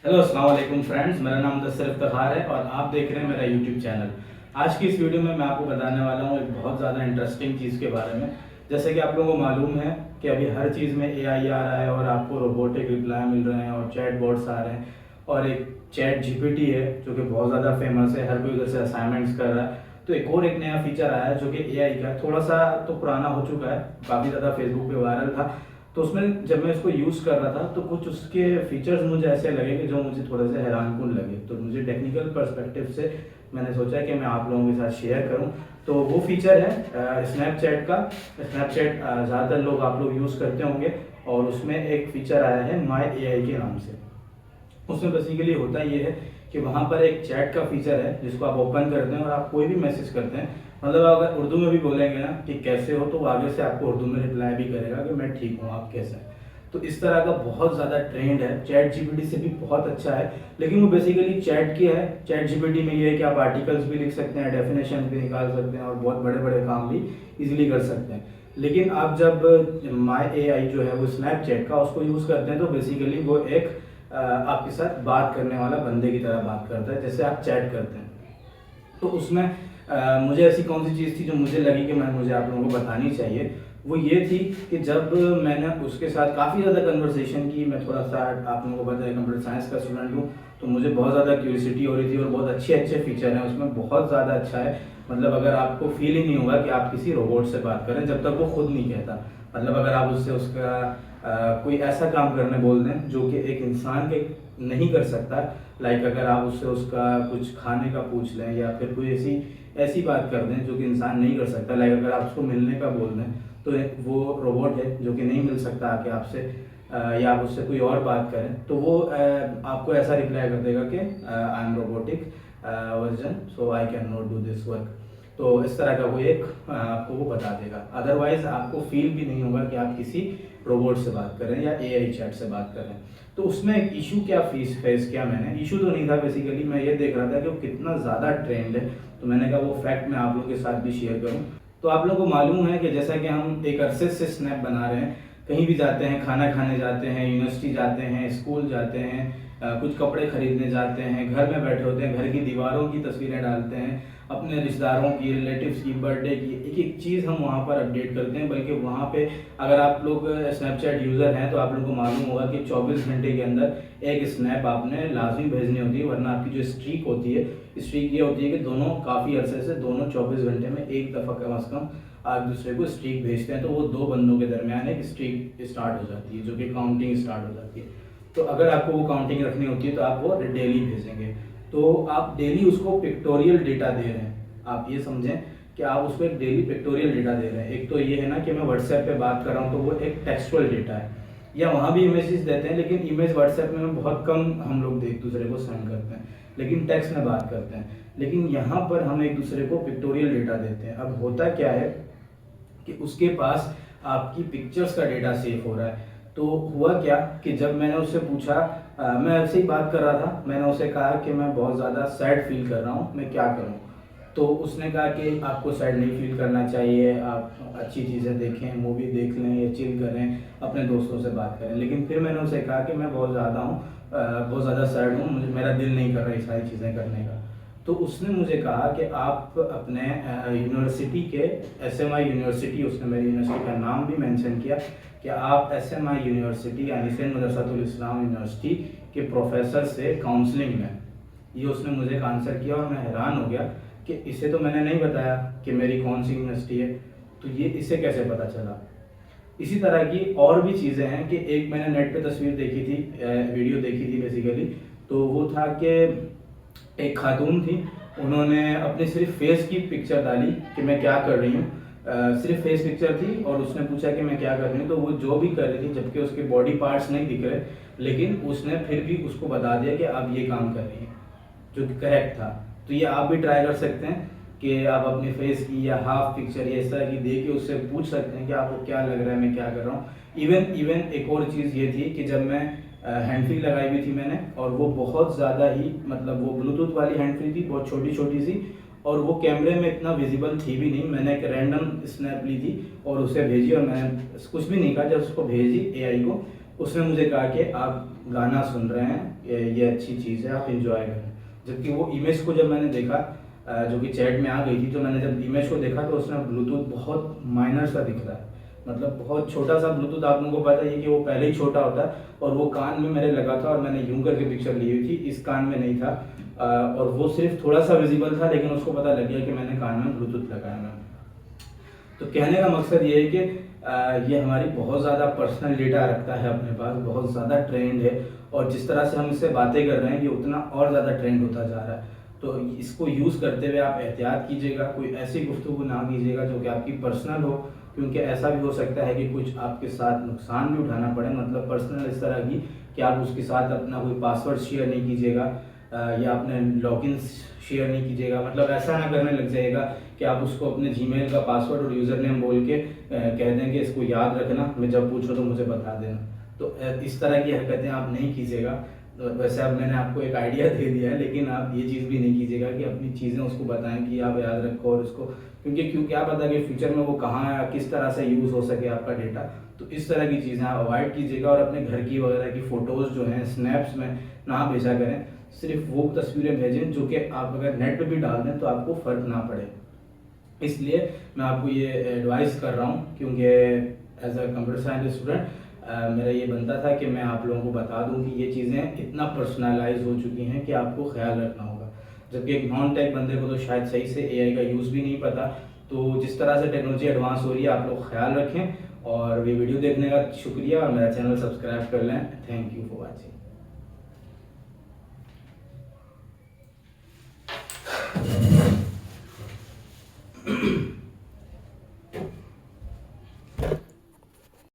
Hello अस्सलाम वालेकुम friends, मेरा नाम दस्तर इफ्तिखार है और आप देख रहे हैं मेरा यूट्यूब चैनल। आज की इस वीडियो में मैं आपको बताने वाला हूँ एक बहुत ज़्यादा इंटरेस्टिंग चीज़ के बारे में। जैसे कि आप लोगों को मालूम है कि अभी हर चीज़ में एआई आ रहा है और आपको रोबोटिक रिप्लाई मिल रहे हैं और चैट बॉट्स आ रहे हैं। और एक चैट जीपीटी है जो कि बहुत ज़्यादा फेमस है, हर कोई उधर से असाइनमेंट्स कर रहा है। तो एक नया फीचर आया है जो कि एआई का है, थोड़ा सा तो पुराना हो चुका है, काफ़ी ज़्यादा फेसबुक पे वायरल था। तो उसमें जब मैं इसको यूज़ कर रहा था तो कुछ उसके फीचर्स मुझे ऐसे लगे कि जो मुझे थोड़े से हैरानकुन लगे। तो मुझे टेक्निकल पर्सपेक्टिव से मैंने सोचा कि मैं आप लोगों के साथ शेयर करूं। तो वो फीचर है स्नैपचैट का। स्नैपचैट ज़्यादातर लोग आप लोग यूज़ करते होंगे और उसमें एक फीचर आया है माई एआई के नाम से। उसमें बेसिकली होता ये है कि वहाँ पर एक चैट का फीचर है जिसको आप ओपन करते हैं और आप कोई भी मैसेज करते हैं, मतलब अगर उर्दू में भी बोलेंगे ना कि कैसे हो, तो वो आगे से आपको उर्दू में रिप्लाई भी करेगा कि मैं ठीक हूँ, आप कैसे हैं। तो इस तरह का बहुत ज़्यादा ट्रेंड है, चैट जीपीटी से भी बहुत अच्छा है। लेकिन वो बेसिकली चैट की है। चैट जीपीटी में ये है कि आप आर्टिकल्स भी लिख सकते हैं, डेफिनेशन भी निकाल सकते हैं और बहुत बड़े बड़े काम भी इजीली कर सकते हैं। लेकिन आप जब माई एआई जो है वो स्नैपचैट का उसको यूज़ करते हैं तो बेसिकली वो एक आपके साथ बात करने वाला बंदे की तरह बात करता है, जैसे आप चैट करते हैं। तो उसमें मुझे ऐसी कौन सी चीज़ थी जो मुझे लगी कि मुझे आप लोगों को बतानी चाहिए। वो ये थी कि जब मैंने उसके साथ काफ़ी ज़्यादा कन्वर्सेशन की, मैं थोड़ा सा आप लोगों को पता है कंप्यूटर साइंस का स्टूडेंट हूँ, तो मुझे बहुत ज़्यादा क्यूरियोसिटी हो रही थी और बहुत अच्छे अच्छे फीचर हैं उसमें, बहुत ज़्यादा अच्छा है। मतलब अगर आपको फील ही नहीं होगा कि आप किसी रोबोट से बात करें जब तक वो खुद नहीं कहता। मतलब अगर आप उससे उसका कोई ऐसा काम करने बोल दें जो कि एक इंसान के नहीं कर सकता, लाइक अगर आप उससे उसका कुछ खाने का पूछ लें या फिर कोई ऐसी ऐसी बात कर दें जो कि इंसान नहीं कर सकता, लाइक अगर आप उसको मिलने का बोल दें तो वो रोबोट है जो कि नहीं मिल सकता आके आपसे, या आप उससे कोई और बात करें तो वो आपको ऐसा रिप्लाई कर देगा कि I am robotic version, so I can not do this work. तो इस तरह का वो एक आपको वो बता देगा। अदरवाइज आपको फील भी नहीं होगा कि आप किसी रोबोट से बात कर रहे हैं या एआई चैट से बात कर रहे हैं। तो उसमें एक इशू क्या फेस किया मैंने, इशू तो नहीं था, बेसिकली मैं ये देख रहा था कि वो कितना ज़्यादा ट्रेंड है। तो मैंने कहा वो फैक्ट मैं आप लोगों के साथ भी शेयर करूं। तो आप लोगों को मालूम है कि जैसा कि हम एक अरसे से स्नैप बना रहे हैं, कहीं भी जाते हैं, खाना खाने जाते हैं, यूनिवर्सिटी जाते हैं, स्कूल जाते हैं, कुछ कपड़े खरीदने जाते हैं, घर में बैठे होते हैं, घर की दीवारों की तस्वीरें डालते हैं, अपने रिश्तेदारों की, रिलेटिव्स की, बर्थडे की एक एक चीज़ हम वहाँ पर अपडेट करते हैं। बल्कि वहाँ पे अगर आप लोग स्नैपचैट यूज़र हैं तो आप लोगों को मालूम होगा कि 24 घंटे के अंदर एक स्नैप आपने लाजमी भेजनी होती है, वरना आपकी जो स्ट्रीक होती है, स्ट्रीक ये होती है कि दोनों काफ़ी अरसे से दोनों 24 घंटे में एक दफ़ा कम अज़ कम एक दूसरे को स्ट्रीक भेजते हैं, तो वो दो बंदों के दरमियान एक स्ट्रीक स्टार्ट हो जाती है, जो कि काउंटिंग स्टार्ट हो जाती है। तो अगर आपको वो काउंटिंग रखनी होती है तो आप वो डेली भेजेंगे। तो आप डेली उसको पिक्टोरियल डेटा दे रहे हैं। आप ये समझें कि आप उसको एक डेली पिक्टोरियल डेटा दे रहे हैं। एक तो ये है ना कि मैं व्हाट्सएप पे बात कर रहा हूँ तो वो एक टेक्सचुअल डेटा है, या वहाँ भी इमेजेस देते हैं, लेकिन इमेज व्हाट्सएप में बहुत कम हम लोग एक दूसरे को सेंड करते हैं, लेकिन टेक्स्ट में बात करते हैं। लेकिन यहाँ पर हम एक दूसरे को पिक्टोरियल डेटा देते हैं। अब होता क्या है कि उसके पास आपकी पिक्चर्स का डेटा सेव हो रहा है। तो हुआ क्या कि जब मैंने उससे पूछा, मैं ऐसे ही बात कर रहा था, मैंने उसे कहा कि मैं बहुत ज़्यादा सैड फील कर रहा हूँ, मैं क्या करूँ। तो उसने कहा कि आपको सैड नहीं फील करना चाहिए, आप अच्छी चीज़ें देखें, मूवी देख लें या चिल करें, अपने दोस्तों से बात करें। लेकिन फिर मैंने उसे कहा कि मैं बहुत ज़्यादा हूँ, बहुत ज़्यादा सैड हूँ, मुझे मेरा दिल नहीं कर रहा ये सारी चीज़ें करने का। तो उसने मुझे कहा कि आप अपने यूनिवर्सिटी के एसएमआई यूनिवर्सिटी, उसने मेरी यूनिवर्सिटी का नाम भी मेंशन किया कि आप एसएमआई यूनिवर्सिटी यानी सेंट मदरसातुल इस्लाम यूनिवर्सिटी के प्रोफेसर से काउंसलिंग में। ये उसने मुझे एक आंसर किया और मैं हैरान हो गया कि इसे तो मैंने नहीं बताया कि मेरी कौन सी यूनिवर्सिटी है, तो ये इसे कैसे पता चला। इसी तरह की और भी चीज़ें हैं कि एक मैंने नेट पे तस्वीर देखी थी, वीडियो देखी थी बेसिकली। तो वो था कि एक खातून थी, उन्होंने अपने सिर्फ फेस की पिक्चर डाली कि मैं क्या कर रही हूँ, सिर्फ फेस पिक्चर थी और उसने पूछा कि मैं क्या कर रही हूँ, तो वो जो भी कर रही थी, जबकि उसके बॉडी पार्ट्स नहीं दिख रहे, लेकिन उसने फिर भी उसको बता दिया कि आप ये काम कर रही हैं, जो कि करेक्ट था। तो ये आप भी ट्राई कर सकते हैं कि आप अपने फेस की या हाफ पिक्चर या इस तरह की दे के उससे पूछ सकते हैं कि आपको क्या लग रहा है, मैं क्या कर रहा हूँ। इवन एक और चीज़ ये थी कि जब मैं हैंड फ्री लगाई हुई थी मैंने, और वो बहुत ज़्यादा ही, मतलब वो ब्लूटूथ वाली हैंड फ्री थी, बहुत छोटी छोटी सी, और वो कैमरे में इतना विजिबल थी भी नहीं। मैंने एक रैंडम स्नैप ली थी और उसे भेजी, और मैंने कुछ भी नहीं कहा, जब उसको भेजी एआई को, उसने मुझे कहा कि आप गाना सुन रहे हैं, ये अच्छी चीज़ है, आप इंजॉय करें। जबकि वो इमेज को जब मैंने देखा, जो कि चैट में आ गई थी, तो मैंने जब इमेज को देखा तो उसमें ब्लूटूथ बहुत माइनर सा दिख रहा है, मतलब बहुत छोटा सा ब्लूटूथ। आप लोगों को पता है कि वो पहले ही छोटा होता है, और वो कान में मेरे लगा था और मैंने यूं करके पिक्चर ली हुई थी, इस कान में नहीं था, और वो सिर्फ थोड़ा सा विजिबल था, लेकिन उसको पता लग गया कि मैंने कान में ब्लूटूथ लगाया है। तो कहने का मकसद ये है कि ये हमारी बहुत ज़्यादा पर्सनल डेटा रखता है अपने पास, बहुत ज़्यादा ट्रेंड है, और जिस तरह से हम इससे बातें कर रहे हैं ये उतना और ज़्यादा ट्रेंड होता जा रहा है। तो इसको यूज़ करते हुए आप एहतियात कीजिएगा, कोई ऐसी गुफ्तगू ना कीजिएगा जो कि आपकी पर्सनल हो, क्योंकि ऐसा भी हो सकता है कि कुछ आपके साथ नुकसान भी उठाना पड़े, मतलब पर्सनल इस तरह की कि आप उसके साथ अपना कोई पासवर्ड शेयर नहीं कीजिएगा, या अपने लॉगिन शेयर नहीं कीजिएगा। मतलब ऐसा ना करने लग जाएगा कि आप उसको अपने जीमेल का पासवर्ड और यूज़र नेम बोल के कह देंगे इसको याद रखना, मैं जब पूछूं तो मुझे बता देना। तो इस तरह की हरकतें आप नहीं कीजिएगा। तो वैसे अब मैंने आपको एक आइडिया दे दिया है, लेकिन आप ये चीज़ भी नहीं कीजिएगा कि अपनी चीज़ें उसको बताएं कि आप याद रखो, और उसको क्योंकि क्या पता कि फ्यूचर में वो कहाँ किस तरह से यूज़ हो सके आपका डेटा। तो इस तरह की चीज़ें आप अवॉइड कीजिएगा, और अपने घर की वगैरह की फ़ोटोज़ जो हैं स्नैप्स में ना भेजा करें। सिर्फ वो तस्वीरें भेजें जो कि आप अगर नेट पे भी डाल दें तो आपको फ़र्क ना पड़े। इसलिए मैं आपको ये एडवाइस कर रहा हूँ, क्योंकि as a computer science student मेरा ये बनता था कि मैं आप लोगों को बता दूं कि ये चीज़ें इतना पर्सनलाइज हो चुकी हैं कि आपको ख्याल रखना होगा। जबकि एक नॉन टेक बंदे को तो शायद सही से एआई का यूज़ भी नहीं पता। तो जिस तरह से टेक्नोलॉजी एडवांस हो रही है, आप लोग ख्याल रखें, और ये वीडियो देखने का शुक्रिया, और मेरा चैनल सब्सक्राइब कर लें। Thank you for watching.